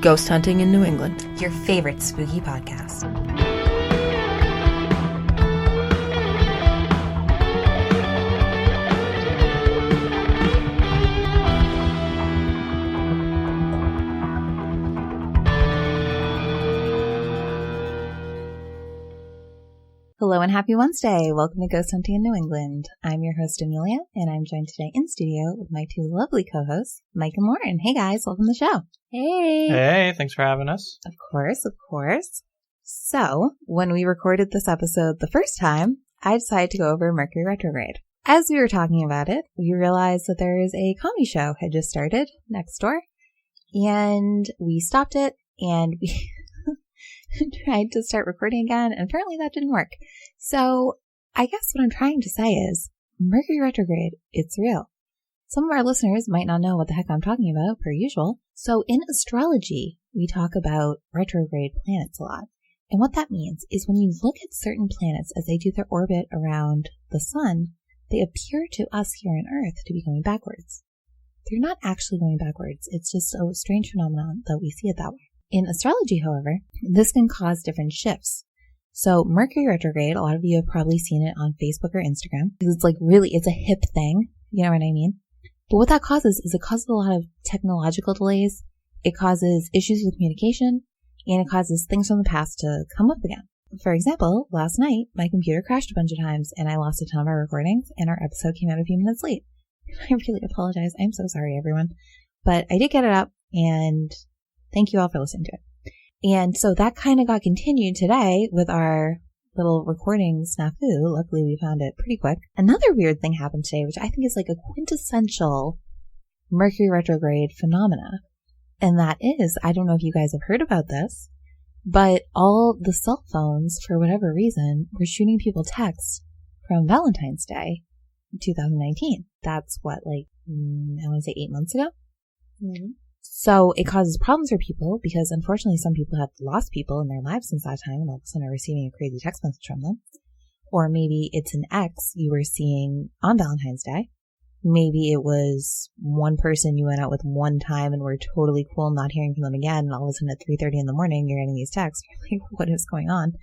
Ghost Hunting in New England. Your favorite spooky podcast. Hello and happy Wednesday. Welcome to Ghost Hunting in New England. I'm your host, Amelia, and I'm joined today in studio with my two lovely co-hosts, Mike and Lauren. Hey guys, welcome to the show. Hey. Hey, thanks for having us. Of course. So, when we recorded this episode the first time, I decided to go over Mercury retrograde. As we were talking about it, we realized that there is a comedy show had just started next door, and we stopped it, and we tried to start recording again, and apparently that didn't work. So I guess what I'm trying to say is Mercury retrograde, it's real. Some of our listeners might not know what the heck I'm talking about, per usual. So in astrology, we talk about retrograde planets a lot. And what that means is when you look at certain planets as they do their orbit around the sun, they appear to us here on Earth to be going backwards. They're not actually going backwards. It's just a strange phenomenon that we see it that way. In astrology, however, this can cause different shifts. So Mercury retrograde, a lot of you have probably seen it on Facebook or Instagram. It's like really, it's a hip thing. You know what I mean? But what that causes is it causes a lot of technological delays. It causes issues with communication, and it causes things from the past to come up again. For example, last night, my computer crashed a bunch of times and I lost a ton of our recordings and our episode came out a few minutes late. I really apologize. I'm so sorry, everyone. But I did get it up, and thank you all for listening to it. And so that kind of got continued today with our little recording snafu. Luckily, we found it pretty quick. Another weird thing happened today, which I think is like a quintessential Mercury retrograde phenomena. And that is, I don't know if you guys have heard about this, but all the cell phones, for whatever reason, were shooting people texts from Valentine's Day in 2019. That's what, like, I want to say 8 months ago? Mm-hmm. So it causes problems for people because unfortunately some people have lost people in their lives since that time and all of a sudden are receiving a crazy text message from them. Or maybe it's an ex you were seeing on Valentine's Day. Maybe it was one person you went out with one time and were totally cool not hearing from them again, and all of a sudden at 3:30 in the morning you're getting these texts. You're like, what is going on?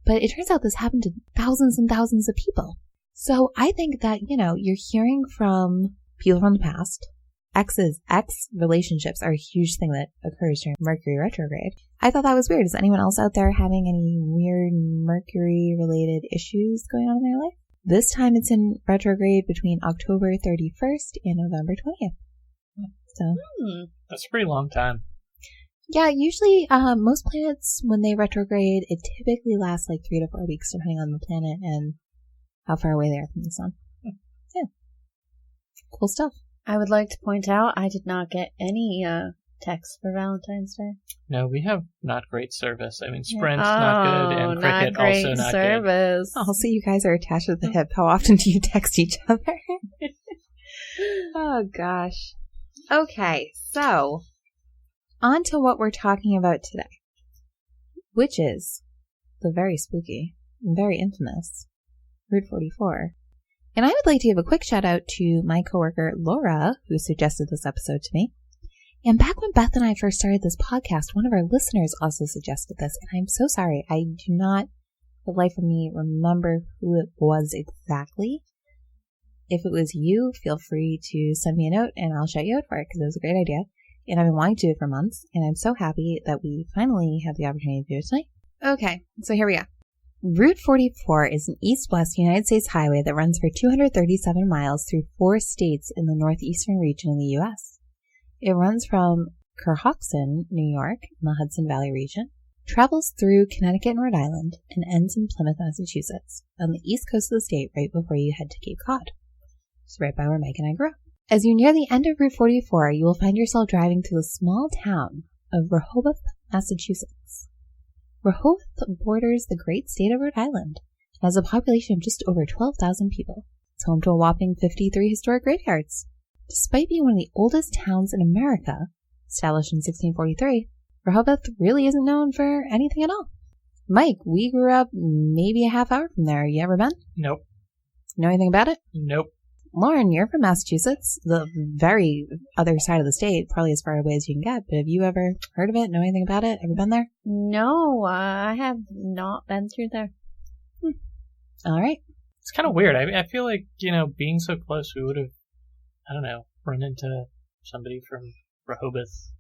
But it turns out this happened to thousands and thousands of people. So I think that, you're hearing from people from the past. Ex relationships are a huge thing that occurs during Mercury retrograde. I thought that was weird. Is anyone else out there having any weird Mercury-related issues going on in their life? This time it's in retrograde between October 31st and November 20th. So That's a pretty long time. Yeah, usually most planets, when they retrograde, it typically lasts like 3 to 4 weeks, depending on the planet and how far away they are from the sun. Yeah. Cool stuff. I would like to point out I did not get any texts for Valentine's Day. No, we have not great service. I mean, Sprint's not good, and Cricket not great also not service. Oh, so you guys are attached at the hip. How often do you text each other? Oh, gosh. Okay, so on to what we're talking about today, which is the very spooky and very infamous Route 44. And I would like to give a quick shout out to my coworker, Laura, who suggested this episode to me. And back when Beth and I first started this podcast, one of our listeners also suggested this. And I'm so sorry. I do not, for the life of me, remember who it was exactly. If it was you, feel free to send me a note and I'll shout you out for it because it was a great idea. And I've been wanting to do it for months. And I'm so happy that we finally have the opportunity to do it tonight. Okay, so here we go. Route 44 is an east-west United States highway that runs for 237 miles through 4 states in the northeastern region in the U.S. It runs from Cohocton, New York, in the Hudson Valley region, travels through Connecticut and Rhode Island, and ends in Plymouth, Massachusetts, on the east coast of the state right before you head to Cape Cod. It's right by where Mike and I grew up. As you near the end of Route 44, you will find yourself driving through the small town of Rehoboth, Massachusetts. Rehoboth borders the great state of Rhode Island and has a population of just over 12,000 people. It's home to a whopping 53 historic graveyards. Despite being one of the oldest towns in America, established in 1643, Rehoboth really isn't known for anything at all. Mike, we grew up maybe a half hour from there. You ever been? Nope. Know anything about it? Nope. Lauren, you're from Massachusetts, the very other side of the state, probably as far away as you can get. But have you ever heard of it? Know anything about it? Ever been there? No, I have not been through there. All right. It's kind of weird. I feel like, being so close, we would have, I don't know, run into somebody from Rehoboth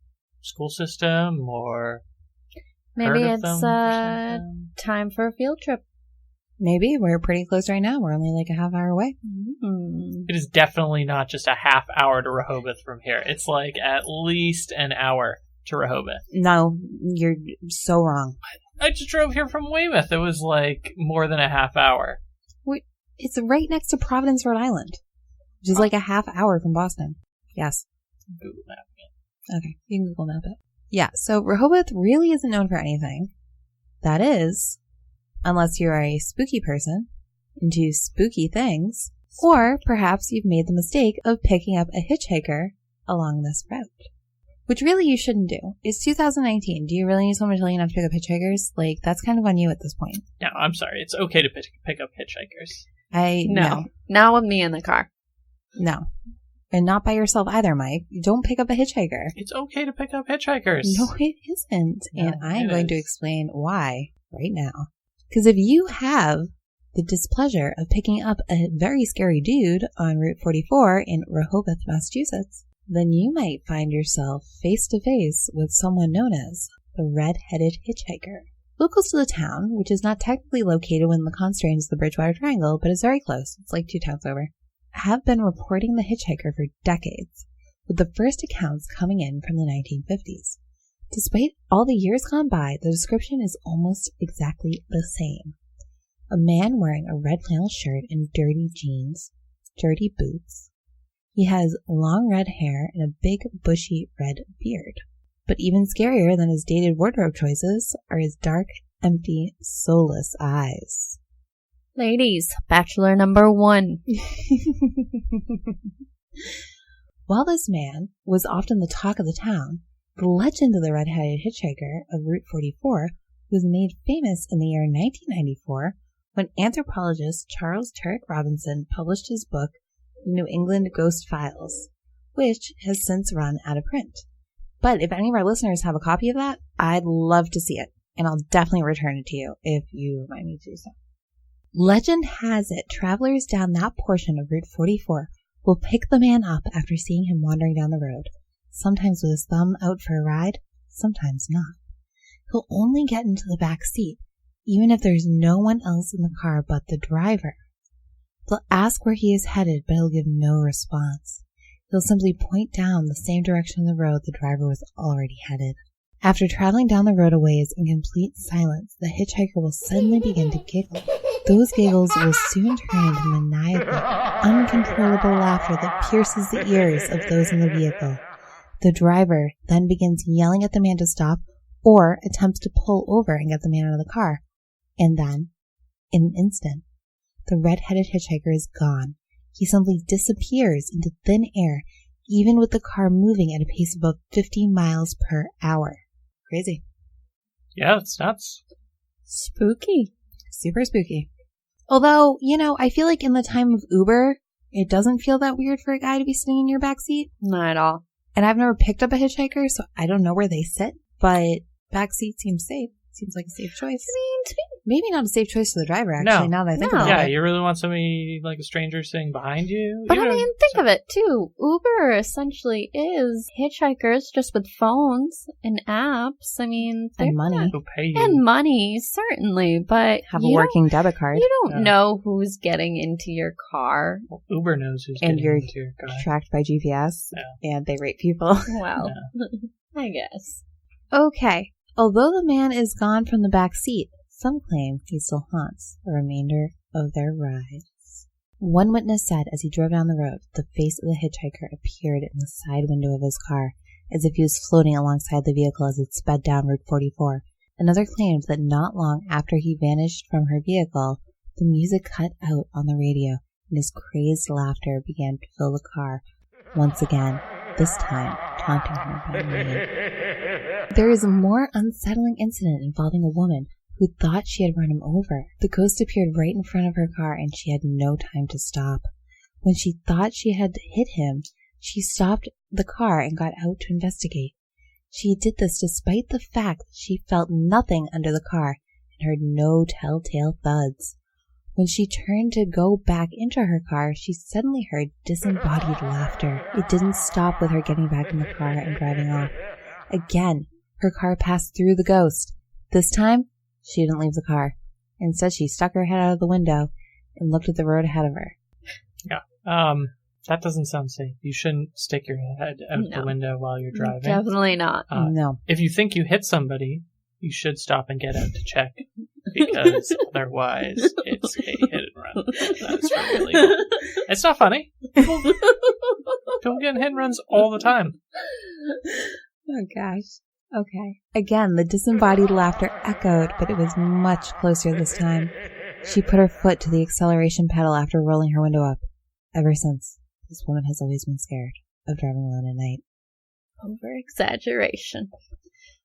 school system or maybe heard of it's them time for a field trip. Maybe. We're pretty close right now. We're only like a half hour away. Mm-hmm. It is definitely not just a half hour to Rehoboth from here. It's like at least an hour to Rehoboth. No, you're so wrong. I just drove here from Weymouth. It was like more than a half hour. It's right next to Providence, Rhode Island, which is like a half hour from Boston. Yes. Google Map it. Okay, you can Google Map it. Yeah, so Rehoboth really isn't known for anything. That is, unless you are a spooky person into spooky things, or perhaps you've made the mistake of picking up a hitchhiker along this route. Which really you shouldn't do. It's 2019. Do you really need someone to tell you not to pick up hitchhikers? Like, that's kind of on you at this point. No, I'm sorry. It's okay to pick up hitchhikers. No. Not with me in the car. No. And not by yourself either, Mike. Don't pick up a hitchhiker. It's okay to pick up hitchhikers. No, it isn't. No, and I'm going to is. explain why right now. Because if you have the displeasure of picking up a very scary dude on Route 44 in Rehoboth, Massachusetts, then you might find yourself face to face with someone known as the redheaded hitchhiker. Locals to the town, which is not technically located within the constraints of the Bridgewater Triangle, but is very close, it's like 2 towns over, have been reporting the hitchhiker for decades, with the first accounts coming in from the 1950s. Despite all the years gone by, the description is almost exactly the same. A man wearing a red flannel shirt and dirty jeans, dirty boots. He has long red hair and a big, bushy red beard. But even scarier than his dated wardrobe choices are his dark, empty, soulless eyes. Ladies, bachelor number 1. While this man was often the talk of the town, the legend of the red-headed hitchhiker of Route 44 was made famous in the year 1994 when anthropologist Charles Turek Robinson published his book, New England Ghost Files, which has since run out of print. But if any of our listeners have a copy of that, I'd love to see it, and I'll definitely return it to you if you remind me to do so. Legend has it travelers down that portion of Route 44 will pick the man up after seeing him wandering down the road, sometimes with his thumb out for a ride, sometimes not. He'll only get into the back seat, even if there's no one else in the car but the driver. They'll ask where he is headed, but he'll give no response. He'll simply point down the same direction of the road the driver was already headed. After traveling down the road a ways in complete silence, the hitchhiker will suddenly begin to giggle. Those giggles will soon turn into maniacal, uncontrollable laughter that pierces the ears of those in the vehicle. The driver then begins yelling at the man to stop or attempts to pull over and get the man out of the car. And then, in an instant, the red-headed hitchhiker is gone. He simply disappears into thin air, even with the car moving at a pace of about 50 miles per hour. Crazy. Yeah, it's nuts. Spooky. Super spooky. Although, I feel like in the time of Uber, it doesn't feel that weird for a guy to be sitting in your backseat. Not at all. And I've never picked up a hitchhiker, so I don't know where they sit, but backseat seems safe. Seems like a safe choice. Maybe not a safe choice for the driver, actually, now that I think about it. Yeah, you really want somebody, like a stranger sitting behind you? But think of it, too. Uber essentially is hitchhikers just with phones and apps. And money. Who pay you. And money, certainly, but have a working debit card. You don't know who's getting into your car. Well, Uber knows who's and getting you're into your car. Tracked by GPS, and they rate people. Well, I guess. Okay. Although the man is gone from the back seat, some claim he still haunts the remainder of their rides. One witness said as he drove down the road, the face of the hitchhiker appeared in the side window of his car, as if he was floating alongside the vehicle as it sped down Route 44. Another claimed that not long after he vanished from her vehicle, the music cut out on the radio, and his crazed laughter began to fill the car once again, this time taunting her by name. There is a more unsettling incident involving a woman who thought she had run him over. The ghost appeared right in front of her car and she had no time to stop. When she thought she had hit him, she stopped the car and got out to investigate. She did this despite the fact that she felt nothing under the car and heard no telltale thuds. When she turned to go back into her car, she suddenly heard disembodied laughter. It didn't stop with her getting back in the car and driving off. Again, her car passed through the ghost. This time, she didn't leave the car. Instead, she stuck her head out of the window and looked at the road ahead of her. Yeah. That doesn't sound safe. You shouldn't stick your head out the window while you're driving. Definitely not. No. If you think you hit somebody, you should stop and get out to check, because otherwise it's a hit and run. That's really illegal. It's not funny. People get hit and runs all the time. Oh, gosh. Okay. Again, the disembodied laughter echoed, but it was much closer this time. She put her foot to the acceleration pedal after rolling her window up. Ever since, this woman has always been scared of driving alone at night. Over-exaggeration.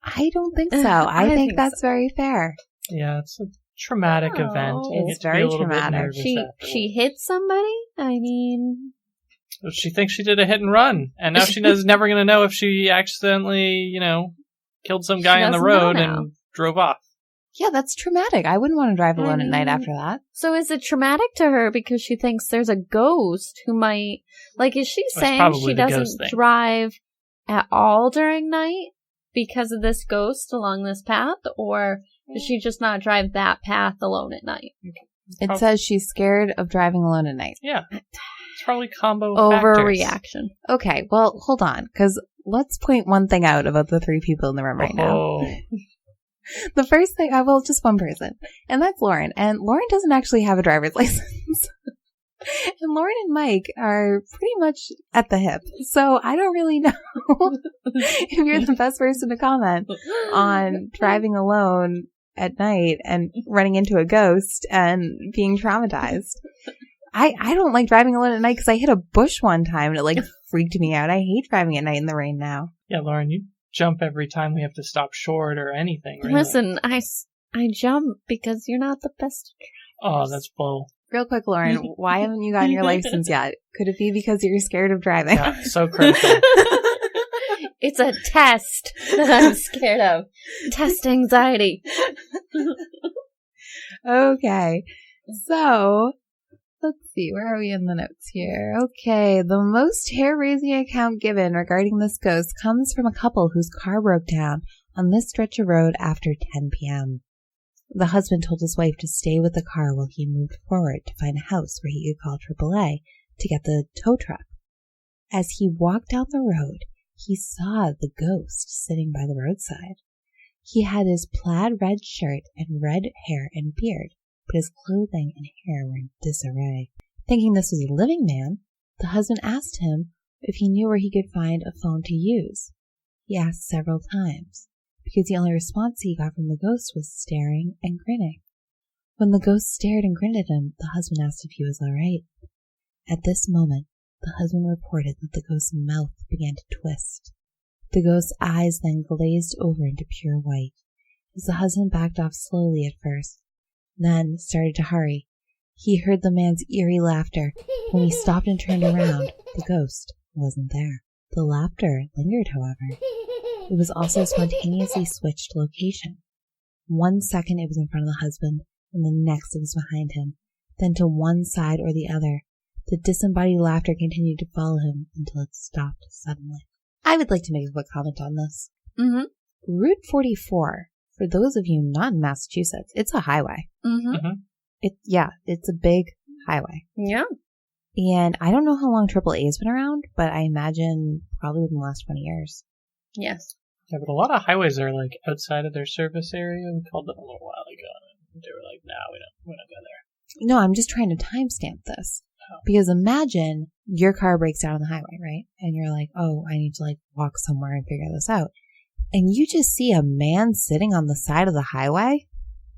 I don't think so. I think that's very fair. Yeah, it's a traumatic event. It's very traumatic. She hit somebody? I mean... She thinks she did a hit and run, and now she's never going to know if she accidentally, killed some guy on the road and drove off. Yeah, that's traumatic. I wouldn't want to drive alone at night after that. So is it traumatic to her because she thinks there's a ghost who might... Like, is she saying she doesn't drive at all during night because of this ghost along this path? Or does she just not drive that path alone at night? It says she's scared of driving alone at night. Yeah. It's probably combo of overreaction. Okay, well, hold on, because let's point one thing out about the three people in the room right now. The first thing, just one person, and that's Lauren. And Lauren doesn't actually have a driver's license. And Lauren and Mike are pretty much at the hip. So I don't really know if you're the best person to comment on driving alone at night and running into a ghost and being traumatized. I don't like driving alone at night because I hit a bush one time and it freaked me out. I hate driving at night in the rain now. Yeah, Lauren, you jump every time we have to stop short or anything. Really. Listen, I jump because you're not the best to drive. Oh, that's bull. Real quick, Lauren, why haven't you gotten your license yet? Could it be because you're scared of driving? Yeah, so critical. It's a test that I'm scared of. Test anxiety. Okay. So, let's see. Where are we in the notes here? Okay. The most hair-raising account given regarding this ghost comes from a couple whose car broke down on this stretch of road after 10 p.m. The husband told his wife to stay with the car while he moved forward to find a house where he could call AAA to get the tow truck. As he walked down the road, he saw the ghost sitting by the roadside. He had his plaid red shirt and red hair and beard, but his clothing and hair were in disarray. Thinking this was a living man, the husband asked him if he knew where he could find a phone to use. He asked several times, because the only response he got from the ghost was staring and grinning. When the ghost stared and grinned at him, the husband asked if he was all right. At this moment, the husband reported that the ghost's mouth began to twist. The ghost's eyes then glazed over into pure white. As the husband backed off slowly at first, then started to hurry, he heard the man's eerie laughter. When he stopped and turned around, the ghost wasn't there. The laughter lingered, however. It was also spontaneously switched location. 1 second it was in front of the husband, and the next it was behind him, then to one side or the other. The disembodied laughter continued to follow him until it stopped suddenly. I would like to make a quick comment on this. Mm-hmm. Route 44, for those of you not in Massachusetts, it's a highway. Mm-hmm. It's a big highway. Yeah. And I don't know how long AAA has been around, but I imagine probably within the last 20 years. Yes. Yeah, but a lot of highways are outside of their service area. We called them a little while ago, and they were like, "No, we don't go there." No, I'm just trying to timestamp this. Oh. Because imagine your car breaks down on the highway, right? And you're like, "Oh, I need to walk somewhere and figure this out." And you just see a man sitting on the side of the highway.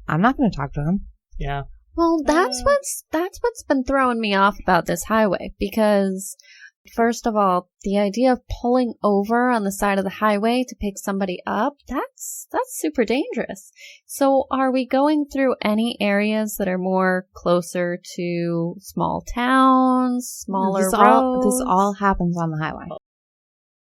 I'm not going to talk to him. Yeah. Well, that's what's been throwing me off about this highway, because First of all, the idea of pulling over on the side of the highway to pick somebody up, that's super dangerous. So are we going through any areas that are more closer to small towns, smaller roads? This all happens on the highway.